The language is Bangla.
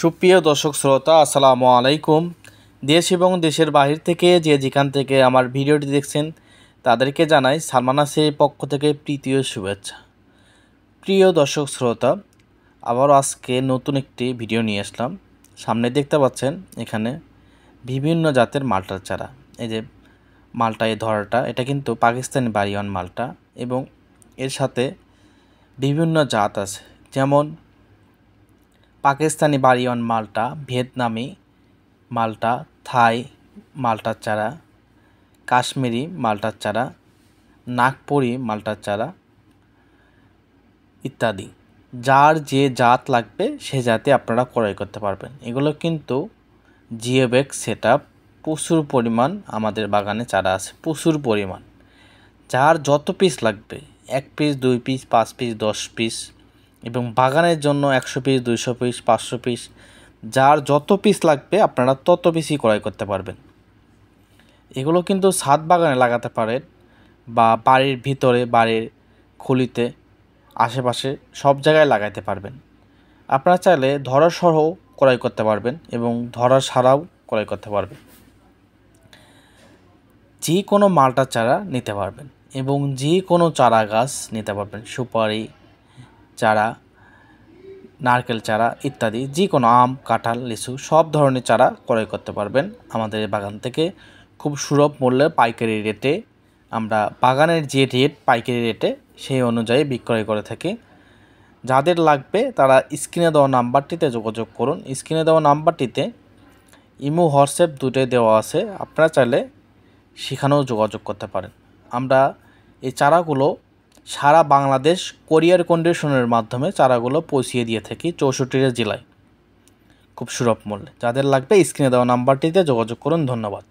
সুপ্রিয় দর্শক শ্রোতা, আসসালামু আলাইকুম। দেশ এবং দেশের বাহির থেকে যেখান থেকে আমার ভিডিওটি দেখছেন তাদেরকে জানাই সালমান আসির পক্ষ থেকে প্রীতীয় শুভেচ্ছা। প্রিয় দর্শক শ্রোতা, আবারও আজকে নতুন একটি ভিডিও নিয়ে আসলাম। সামনে দেখতে পাচ্ছেন এখানে বিভিন্ন জাতের মালটার চারা। এই যে মালটা, এই ধরাটা, এটা কিন্তু পাকিস্তানি বাড়িওয়ান মালটা এবং এর সাথে বিভিন্ন জাত আছে, যেমন পাকিস্তানি বাড়িওয়ান মালটা, ভিয়েতনামি মালটা, থাই মালটার চারা, কাশ্মীরি মালটার চারা, নাগপুরি মালটার চারা ইত্যাদি। যার যে জাত লাগবে সে জাতে আপনারা ক্রয় করতে পারবেন। এগুলো কিন্তু জিও ব্যাগ সেট আপ, প্রচুর পরিমাণ আমাদের বাগানে চারা আছে, প্রচুর পরিমাণ। যার যত পিস লাগবে, 1 পিস 2 পিস 5 পিস 10 পিস, এবং বাগানের জন্য 100 পিস 200 পিস 500 পিস, যার যত পিস লাগবে আপনারা তত পিসই ক্রয় করতে পারবেন। এগুলো কিন্তু ছাদ বাগানে লাগাতে পারেন বা বাড়ির ভিতরে, বাড়ির খুলিতে, আশেপাশে সব জায়গায় লাগাইতে পারবেন। আপনারা চাইলে ধরা সহ ক্রয় করতে পারবেন এবং ধরা ছাড়াও ক্রয় করতে পারবেন। যে কোনো মালটা চারা নিতে পারবেন এবং যে কোনো চারা গাছ নিতে পারবেন। সুপারি চারা, নারকেল চারা ইত্যাদি, যে কোনো আম, কাঁঠাল, লিচু সব ধরনের চারা ক্রয় করতে পারবেন আমাদের এই বাগান থেকে। খুব সুলভ মূল্যে পাইকারি রেটে, আমরা বাগানের যে রেট পাইকারি রেটে সেই অনুযায়ী বিক্রয় করে থাকি। যাদের লাগবে তারা স্ক্রিনে দেওয়া নাম্বারটিতে যোগাযোগ করুন। স্ক্রিনে দেওয়া নাম্বারটিতে ইমো, হোয়াটসঅ্যাপ দুটোই দেওয়া আছে, আপনারা চাইলে সেখানেও যোগাযোগ করতে পারেন। আমরা এই চারাগুলো সারা বাংলাদেশ কোরিয়ার কন্ডিশনের মাধ্যমে চারাগুলো পৌঁছিয়ে দিয়ে থাকি 64টা জেলায় খুব সুলভ মূল্যে। যাদের লাগবে স্ক্রিনে দেওয়া নাম্বারটিতে যোগাযোগ করুন। ধন্যবাদ।